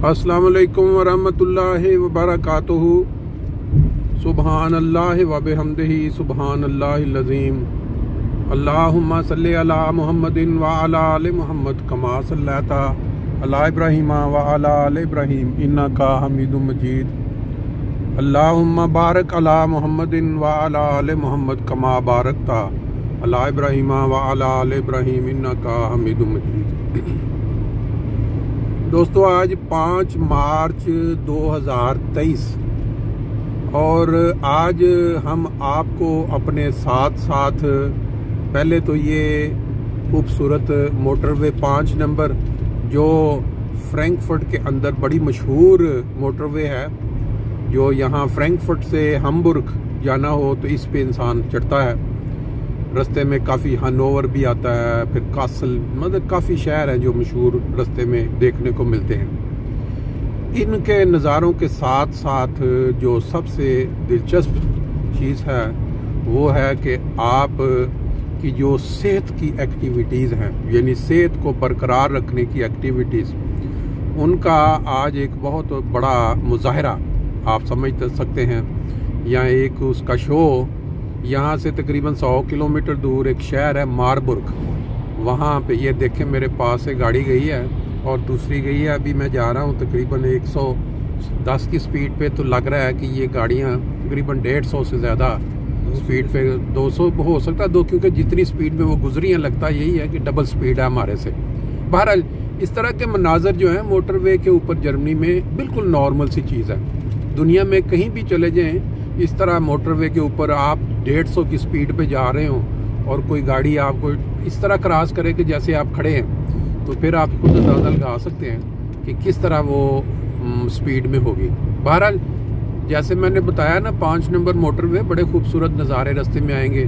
अस्सलामु अलैकुम वरहमतुल्लाहि वबरकातुहू। सुबहान अल्लाह व बिहम्दिही सुबहान अल्लाहिल अज़ीम। अल्लाहुम्मा सल्लि अला मुहम्मदिन व अला आलि मुहम्मद कमा सल्लैता अला इब्राहीम व अला आलि इब्राहीम इन्नका हमीदुम मजीद। अल्लाहुम्मा बारिक अला मुहम्मदिन व अला आलि मुहम्मद कमा बारकता अला इब्राहीम व अला आलि इब्राहीम इन्नका हमीदुम मजीद। दोस्तों, आज 5 मार्च 2023 और आज हम आपको अपने साथ साथ पहले तो ये खूबसूरत मोटरवे 5 नंबर जो फ्रैंकफर्ट के अंदर बड़ी मशहूर मोटरवे है, जो यहाँ फ्रैंकफर्ट से हम्बुर्ग जाना हो तो इस पे इंसान चढ़ता है। रास्ते में काफ़ी हनोवर भी आता है, फिर कासल, मतलब काफ़ी शहर हैं जो मशहूर रास्ते में देखने को मिलते हैं। इनके नज़ारों के साथ साथ जो सबसे दिलचस्प चीज़ है वो है कि आप की जो सेहत की एक्टिविटीज़ हैं, यानी सेहत को बरकरार रखने की एक्टिविटीज़, उनका आज एक बहुत बड़ा मुजाहरा आप समझ सकते हैं। यहाँ एक उसका शो, यहाँ से तकरीबन 100 किलोमीटर दूर एक शहर है मारबुर्ग, वहाँ पे ये देखें मेरे पास से गाड़ी गई है और दूसरी गई है। अभी मैं जा रहा हूँ तकरीबन 110 की स्पीड पे, तो लग रहा है कि ये गाड़ियाँ तकरीबन 150 से ज़्यादा स्पीड पे, 200 हो सकता है, क्योंकि जितनी स्पीड में वो गुजरी हैं लगता यही है कि डबल स्पीड है हमारे से। बहरहाल इस तरह के मनाजर जो हैं मोटरवे के ऊपर जर्मनी में बिल्कुल नॉर्मल सी चीज़ है। दुनिया में कहीं भी चले जाएँ, इस तरह मोटरवे के ऊपर आप 150 की स्पीड पे जा रहे हो और कोई गाड़ी आपको इस तरह क्रॉस करे कि जैसे आप खड़े हैं, तो फिर आप खुद अंदाजा लगा सकते हैं कि किस तरह वो स्पीड में होगी। बहरहाल जैसे मैंने बताया ना, 5 नंबर मोटरवे, बड़े खूबसूरत नज़ारे रास्ते में आएंगे।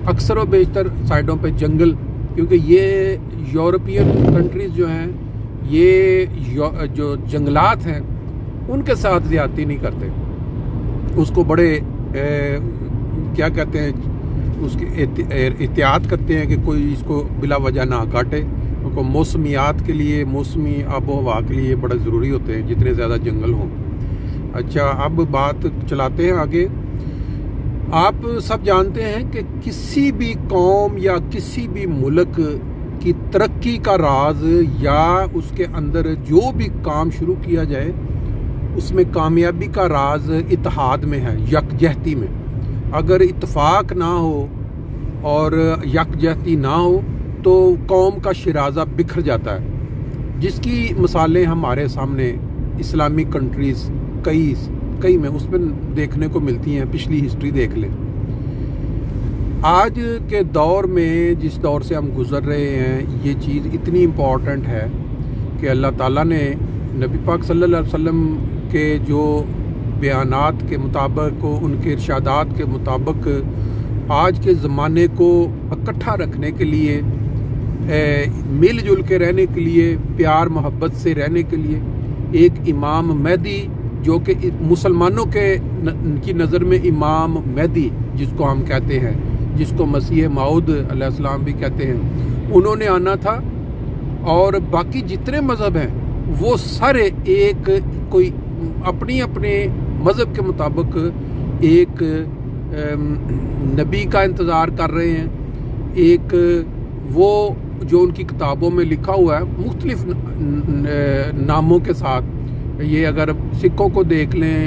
अक्सर और बेशतर साइडों पे जंगल, क्योंकि ये यूरोपियन कंट्रीज़ जो हैं, ये जो जंगलात हैं उनके साथ ज़्यादती नहीं करते, उसको बड़े क्या कहते हैं, उसकी एहतियात करते हैं कि कोई इसको बिला वजह ना काटे। उनको मौसमियात के लिए, मौसमी आबो हवा के लिए बड़ा ज़रूरी होते हैं जितने ज़्यादा जंगल हों। अच्छा, अब बात चलाते हैं आगे। आप सब जानते हैं कि किसी भी कौम या किसी भी मुल्क की तरक्की का राज या उसके अंदर जो भी काम शुरू किया जाए उसमें कामयाबी का राज इत्तेहाद में है, यकजहती में। अगर इत्तेफाक ना हो और यकजहती ना हो तो कौम का शिराजा बिखर जाता है, जिसकी मिसालें हमारे सामने इस्लामिक कंट्रीज़ कई में उसमें देखने को मिलती हैं। पिछली हिस्ट्री देख लें। आज के दौर में, जिस दौर से हम गुज़र रहे हैं, ये चीज़ इतनी इम्पॉर्टेंट है कि अल्लाह ताला ने नबी पाक सल्लल्लाहु अलैहि वसल्लम के जो बयानात के मुताबिक, उनके इरशादात के मुताबिक आज के ज़माने को इकट्ठा रखने के लिए, मिलजुल के रहने के लिए, प्यार मोहब्बत से रहने के लिए एक इमाम महदी, जो कि मुसलमानों की नज़र में इमाम महदी जिसको हम कहते हैं, जिसको मसीह मऊद अलैहिस्सलाम भी कहते हैं, उन्होंने आना था। और बाकी जितने मज़हब हैं वो सारे एक कोई अपनी अपने मज़हब के मुताबिक एक नबी का इंतज़ार कर रहे हैं। एक वो जो उनकी किताबों में लिखा हुआ है मुख्तलिफ नामों के साथ, ये अगर सिखों को देख लें,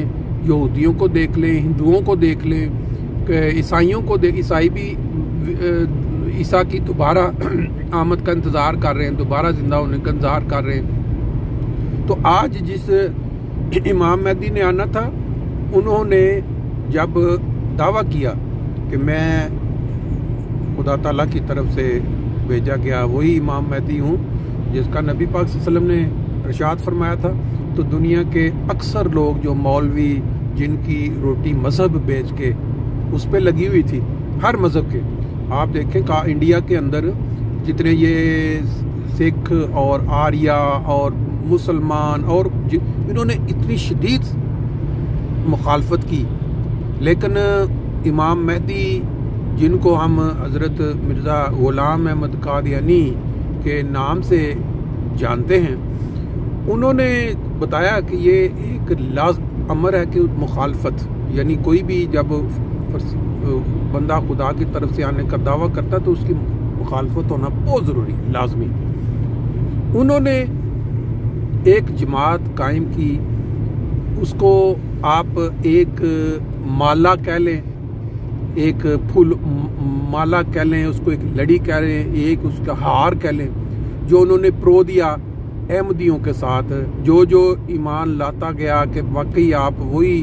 यहूदियों को देख लें, हिंदुओं को देख लें, ईसाइयों को ईसाई भी ईसा की दोबारा आमद का इंतज़ार कर रहे हैं, दोबारा ज़िंदा होने का इंतज़ार कर रहे हैं। तो आज जिस इमाम महदी ने आना था, उन्होंने जब दावा किया कि मैं खुदा ताला की तरफ से भेजा गया वही इमाम महदी हूँ जिसका नबी पाक सल्लल्लाहु अलैहि वसल्लम ने इरशाद फरमाया था, तो दुनिया के अक्सर लोग जो मौलवी, जिनकी रोटी मज़हब बेच के उस पर लगी हुई थी, हर मज़हब के, आप देखें का इंडिया के अंदर जितने ये सिख और आर्या और मुसलमान और इन्होंने इतनी शदीद मुखालफत की, लेकिन इमाम महदी, जिनको हम हज़रत मिर्ज़ा ग़ुलाम अहमद कादियानी के नाम से जानते हैं, उन्होंने بتایا کہ یہ ایک لازم امر ہے کہ مخالفت، یعنی کوئی بھی جب بندہ خدا کی طرف سے آنے کا دعویٰ کرتا ہے تو اس کی مخالفت ہونا بہت ضروری ہے، لازمی۔ انہوں نے ایک جماعت قائم کی، اس کو آپ ایک مالا کہہ لیں، ایک پھول مالا کہہ لیں، اس کو ایک لڑی کہہ لیں، ایک اس کا ہار کہہ لیں، جو انہوں نے پرو دیا احمدیوں کے ساتھ، جو ایمان لاتا گیا کہ واقعی آپ وہی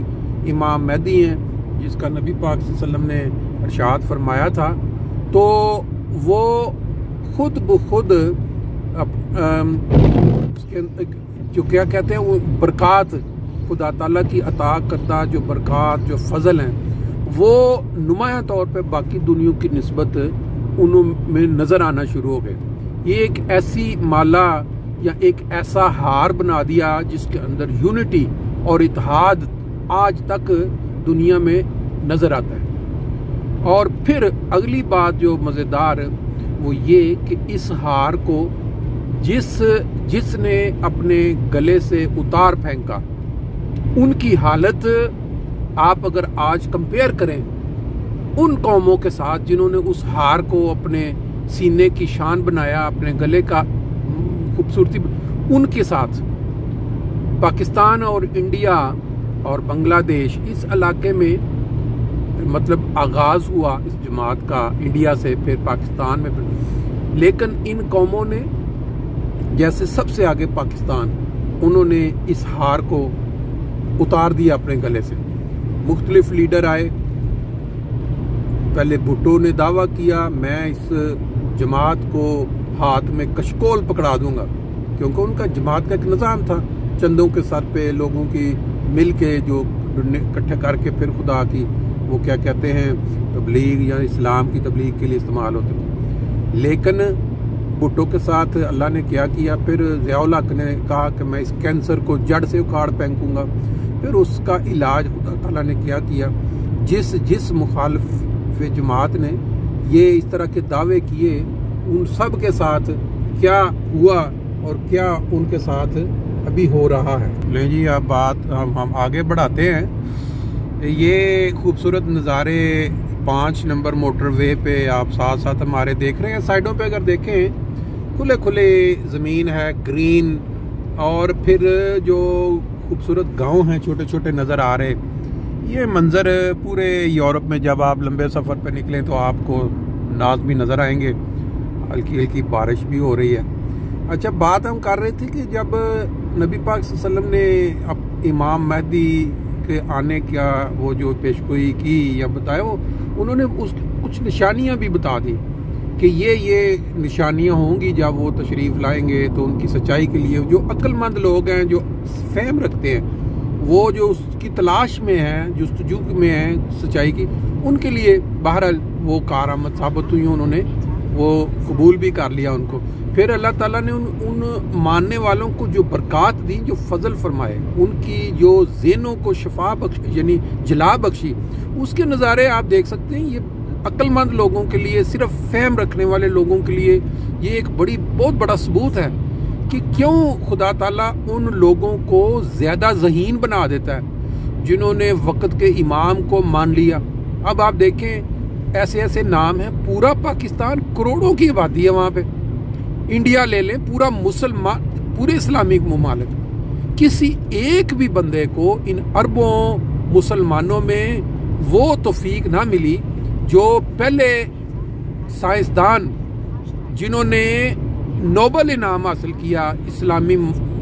امام مہدی ہیں جس کا نبی پاک صلی اللہ علیہ وسلم نے ارشاد فرمایا تھا، تو وہ خود بخود جو کیا کہتے ہیں وہ برکات، خدا تعالیٰ کی عطا کردہ جو برکات، جو فضل ہیں، وہ نمایاں طور پہ باقی دنیا کی نسبت انہوں میں نظر آنا شروع ہو گئے۔ یہ ایک ایسی مالا یا ایک ایسا ہار بنا دیا جس کے اندر یونٹی اور اتحاد آج تک دنیا میں نظر آتا ہے۔ اور پھر اگلی بات جو مزیدار وہ یہ کہ اس ہار کو جس نے اپنے گلے سے اتار پھینکا، ان کی حالت آپ اگر آج کمپیئر کریں ان قوموں کے ساتھ جنہوں نے اس ہار کو اپنے سینے کی شان بنایا، اپنے گلے کا خوبصورتی، ان کے ساتھ پاکستان اور انڈیا اور بنگلہ دیش اس علاقے میں مطلب آغاز ہوا اس جماعت کا انڈیا سے، پھر پاکستان میں، لیکن ان قوموں نے جیسے سب سے آگے پاکستان، انہوں نے اس ہار کو اتار دیا اپنے گلے سے۔ مختلف لیڈر آئے، پہلے بھٹو نے دعویٰ کیا میں اس جماعت کو ہاتھ میں کشکول پکڑا دوں گا، کیونکہ ان کا جماعت کا ایک نظام تھا، چندوں کے سر پہ لوگوں کی مل کے جو اکٹھے کر کے پھر خدا کی وہ کیا کہتے ہیں تبلیغ یا اسلام کی تبلیغ کے لیے استعمال ہوتے تھے۔ لیکن بھٹو کے ساتھ اللہ نے کیا کیا، پھر ضیاء الحق نے کہا کہ میں اس کینسر کو جڑ سے اکھاڑ پھینکوں گا، پھر اس کا علاج خدا تعالیٰ نے کیا جس مخالف جماعت نے یہ اس طرح کے دعوے کیے ان سب کے ساتھ کیا ہوا اور کیا ان کے ساتھ ابھی ہو رہا ہے۔ لیں جی اب بات ہم آگے بڑھاتے ہیں۔ یہ خوبصورت نظارے 5 نمبر موٹر وے پہ آپ ساتھ ساتھ ہمارے دیکھ رہے ہیں، سائڈوں پہ اگر دیکھیں کھلے زمین ہے، گرین، اور پھر جو خوبصورت گاؤں ہیں چھوٹے چھوٹے نظر آ رہے۔ یہ منظر پورے یورپ میں جب آپ لمبے سفر پہ نکلیں تو آپ کو لازمی نظر آئیں گے، ہلکی ہلکی بارش بھی ہو رہی ہے۔ اچھا، بات ہم کر رہے تھے کہ جب نبی پاک صلی اللہ علیہ وسلم نے امام مہدی کے آنے کا وہ جو پیشگوئی کی یا بتایا، وہ انہوں نے کچھ نشانیاں بھی بتا دی کہ یہ نشانیاں ہوں گی جب وہ تشریف لائیں گے، تو ان کی سچائی کے لیے جو عقل مند لوگ ہیں، جو فہم رکھتے ہیں، وہ جو اس کی تلاش میں ہیں، جستجو میں ہیں سچائی کی، ان کے لیے بہرحال وہ کارآمد ثابت ہوئی، انہوں نے وہ قبول بھی کر لیا ان کو۔ پھر اللہ تعالیٰ نے ان ماننے والوں کو جو برکات دی، جو فضل فرمائے، ان کی جو ذہنوں کو شفا بخش یعنی جلا بخشی، اس کے نظارے آپ دیکھ سکتے ہیں۔ یہ عقل مند لوگوں کے لیے، صرف فہم رکھنے والے لوگوں کے لیے یہ ایک بہت بڑا ثبوت ہے کہ کیوں خدا تعالیٰ ان لوگوں کو زیادہ ذہین بنا دیتا ہے جنہوں نے وقت کے امام کو مان لیا۔ اب آپ دیکھیں ایسے نام ہیں، پورا پاکستان کروڑوں کی آبادی ہے وہاں پہ، انڈیا لے لیں، پورا مسلمان، پورے اسلامی ممالک، کسی ایک بھی بندے کو ان اربوں مسلمانوں میں وہ توفیق نہ ملی جو پہلے سائنسدان جنہوں نے نوبل انعام حاصل کیا، اسلامی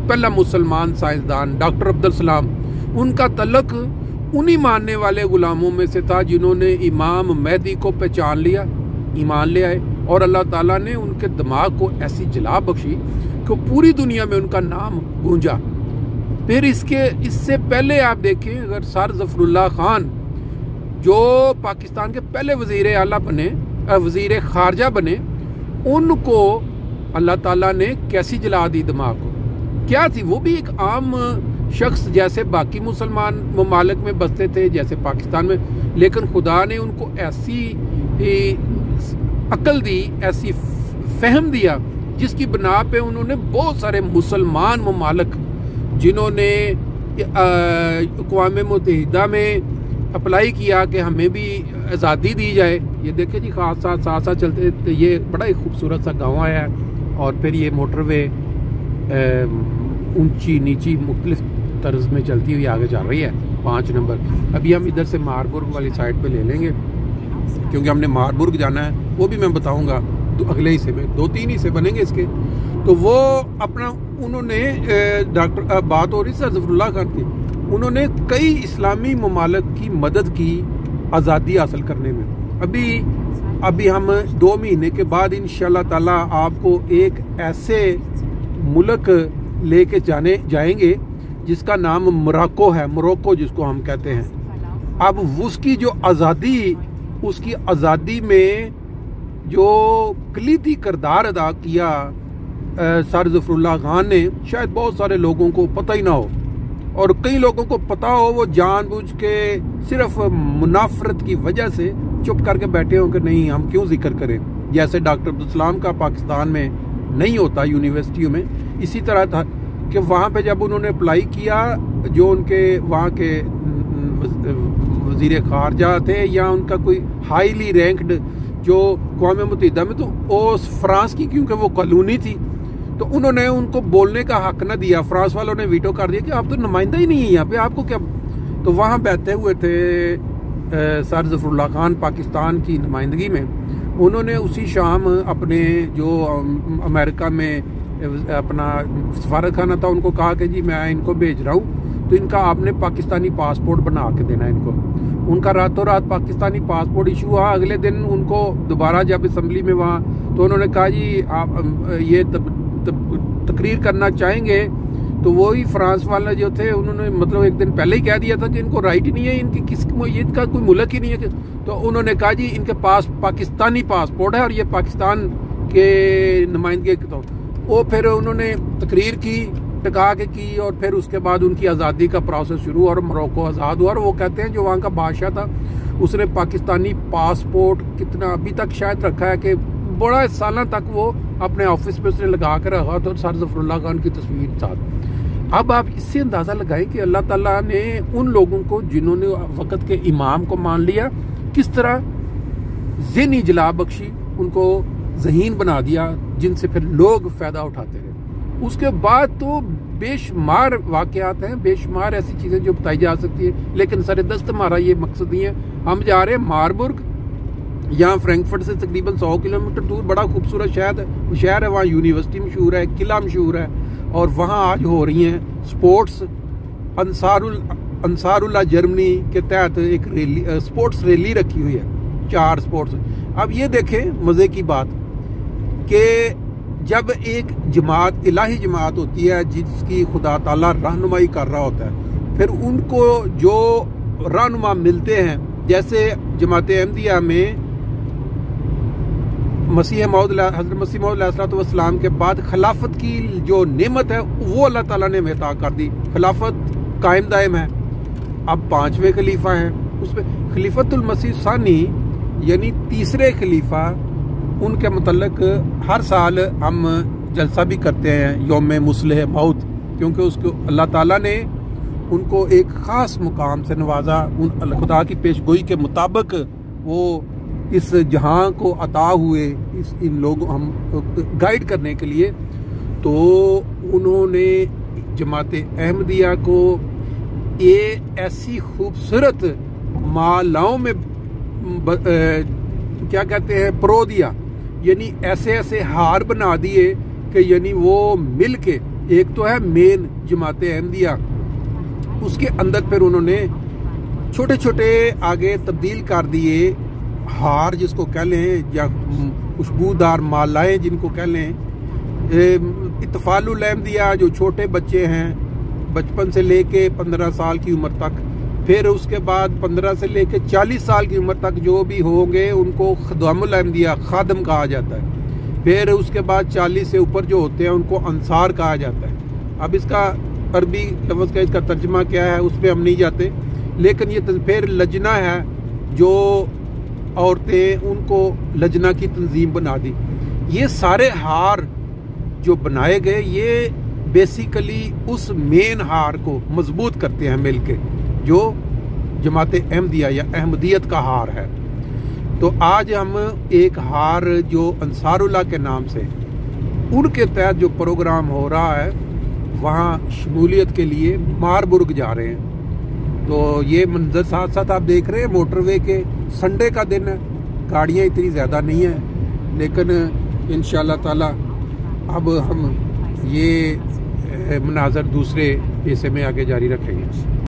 پہلا مسلمان سائنسدان ڈاکٹر عبدالسلام، ان کا تعلق انہی ماننے والے غلاموں میں سے تھا جنہوں نے امام مہدی کو پہچان لیا، ایمان لے آئے، اور اللہ تعالیٰ نے ان کے دماغ کو ایسی جلا بخشی کہ پوری دنیا میں ان کا نام گونجا۔ پھر اس سے پہلے آپ دیکھیں، اگر سر ظفر اللہ خان جو پاکستان کے پہلے وزیر اعلیٰ بنے، وزیر خارجہ بنے، ان کو اللہ تعالیٰ نے کیسی جلا دی دماغ کو، کیا تھی؟ وہ بھی ایک عام شخص جیسے باقی مسلمان ممالک میں بستے تھے، جیسے پاکستان میں، لیکن خدا نے ان کو ایسی عقل دی، ایسی فہم دیا، جس کی بنا پہ انہوں نے بہت سارے مسلمان ممالک जिन्होंने अक़वाम मुत्तहिदा में अप्लाई किया कि हमें भी आज़ादी दी जाए। ये देखें जी, खास साथ साथ चलते तो ये बड़ा ही खूबसूरत सा गाँव आया है और फिर ये मोटरवे ऊंची नीची मुख्तलिफ तर्ज में चलती हुई आगे जा रही है। 5 नंबर अभी हम इधर से मारबुर्ग वाली साइड पे ले लेंगे क्योंकि हमने मारबुर्ग जाना है, वो भी मैं बताऊंगा तो अगले हिस्से में 2-3 हिस्से बनेंगे इसके। तो वो अपना उन्होंने डॉक्टर बात हो रही सर ज़फ़रुल्लाह खान की, उन्होंने कई इस्लामी ममालिक की मदद की आज़ादी हासिल करने में। अभी हम 2 महीने के बाद इंशाअल्लाह ताला आपको एक ऐसे मुल्क लेके जाएंगे जिसका नाम मोरक्को है, मोरक्को जिसको हम कहते हैं। अब उसकी जो आज़ादी, उसकी आज़ादी में जो कलीदी किरदार अदा किया सर ज़फ़रुल्लाह खान ने, शायद बहुत सारे लोगों को पता ही ना हो, और कई लोगों को पता हो वो जानबूझ के सिर्फ मुनाफरत की वजह से चुप करके बैठे हो कि नहीं हम क्यों जिक्र करें। जैसे डॉक्टर अब्दुल सलाम का पाकिस्तान में नहीं होता यूनिवर्सिटियों में, इसी तरह था कि वहाँ पे जब उन्होंने अप्लाई किया, जो उनके वहाँ के वज़ीर ख़ारजा थे या उनका कोई हाईली रैंक्ड जो अक़वाम मुत्तहिदा में, तो वो फ्रांस की क्योंकि वो कॉलोनी थी तो उन्होंने उनको बोलने का हक न दिया। फ्रांस वालों ने वीटो कर दिया कि आप तो नुमाइंदा ही नहीं है यहाँ पे, आपको क्या। तो वहाँ बैठे हुए थे सर ज़फ़रुल्लाह खान पाकिस्तान की नुमाइंदगी में। उन्होंने उसी शाम अपने जो अमेरिका में अपना सफारत खाना था उनको कहा कि जी मैं इनको भेज रहा हूँ, तो इनका आपने पाकिस्तानी पासपोर्ट बना के देना इनको। उनका रातों रात पाकिस्तानी पासपोर्ट इशू हुआ। अगले दिन उनको दोबारा जब असम्बली में वहाँ, तो उन्होंने कहा जी आप ये तकरीर करना चाहेंगे, तो वही फ्रांस वाले जो थे उन्होंने मतलब एक दिन पहले ही कह दिया था कि इनको राइट नहीं है, इनकी किस मुय्यद का कोई मुल्क ही नहीं है। तो उन्होंने कहा जी इनके पास पाकिस्तानी पासपोर्ट है और ये पाकिस्तान के नुमाइंदगी। तो वो फिर उन्होंने तकरीर की, टका के की, और फिर उसके बाद उनकी आज़ादी का प्रोसेस शुरू हुआ और मोरक्को आज़ाद हुआ। और वो कहते हैं जो वहाँ का बादशाह था उसने पाकिस्तानी पासपोर्ट कितना अभी तक शायद रखा है कि बड़ा सालों तक वो अपने ऑफिस पे उसने लगा कर रखा था, सर ज़फ़रुल्लाह खान की तस्वीर साथ। अब आप इससे अंदाज़ा लगाएं कि अल्लाह ताला ने उन लोगों को जिन्होंने वक़्त के इमाम को मान लिया, किस तरह ज़हनी जला बख्शी, उनको ज़हीन बना दिया जिनसे फिर लोग फ़ायदा उठाते रहे। उसके बाद तो बेशुमार वाक़यात हैं, बेशुमार ऐसी चीज़ें जो बताई जा सकती है, लेकिन सरदस्त हमारा ये मकसद नहीं है। हम जा रहे हैं मारबुर्ग, यहाँ फ्रैंकफर्ट से तकरीबन 100 किलोमीटर दूर, बड़ा खूबसूरत शहर है। वहाँ यूनिवर्सिटी मशहूर है, किला मशहूर है, और वहाँ आज हो रही हैं स्पोर्ट्स। अंसारुल्लाह जर्मनी के तहत एक रैली, स्पोर्ट्स रैली रखी हुई है, 4 स्पोर्ट्स। अब ये देखें मज़े की बात कि जब एक जमात, इलाही जमात होती है जिसकी खुदा ताला रहनुमाई कर रहा होता है, फिर उनको जो रहनुमा मिलते हैं, जैसे जमात अहमदिया में हज़रत मसीह मौद अलैहिस्सलाम के बाद खिलाफत की जो नेमत है वो अल्लाह ताला ने अता कर दी। खिलाफत कायम दायम है। अब 5वें खलीफा हैं, उसमें खलीफतुल मसीह सानी यानी तीसरे खलीफा, उनके मुतल्लिक हर साल हम जलसा भी करते हैं यौम मुस्लिह मौत, क्योंकि उसको अल्लाह ताला ने उनको एक ख़ास मुकाम से नवाजा। उन खुदा की पेशगोई के मुताबिक वो इस जहां को अता हुए, इन लोगों हम गाइड करने के लिए। तो उन्होंने जमात अहमदिया को ये ऐसी खूबसूरत मालाओं में क्या कहते हैं परो दिया, यानी ऐसे ऐसे हार बना दिए कि यानी वो मिल के, एक तो है मेन जमात अहमदिया, उसके अंदर फिर उन्होंने छोटे छोटे आगे तब्दील कर दिए हार जिसको कह लें, या खुशबूदार मालाएं जिनको कह लें। इत्तफालुल अहमदिया जो छोटे बच्चे हैं बचपन से लेके 15 साल की उम्र तक, फिर उसके बाद 15 से लेके 40 साल की उम्र तक जो भी होंगे उनको खदामुल अहमदिया खादम कहा जाता है। फिर उसके बाद 40 से ऊपर जो होते हैं उनको अंसार कहा जाता है। अब इसका अरबी लफ्ज़ का इसका तर्जमा क्या है उस पर हम नहीं जाते, लेकिन ये फिर लजना है जो औरतें, उनको लजना की तंजीम बना दी। ये सारे हार जो बनाए गए ये بیسیکلی اس مین ہار کو مضبوط کرتے ہیں مل کے، جو جماعت احمدیہ یا احمدیت کا ہار ہے۔ تو آج ہم ایک ہار جو انصار اللہ کے نام سے ان کے تحت جو پروگرام ہو رہا ہے وہاں شمولیت کے لیے ماربرگ جا رہے ہیں۔ تو یہ منظر ساتھ ساتھ آپ دیکھ رہے ہیں موٹر وے کے، سنڈے کا دن ہے، گاڑیاں اتنی زیادہ نہیں ہیں، لیکن انشاءاللہ تعالی اب ہم یہ مناظر دوسرے حصے میں آگے جاری رکھیں گے۔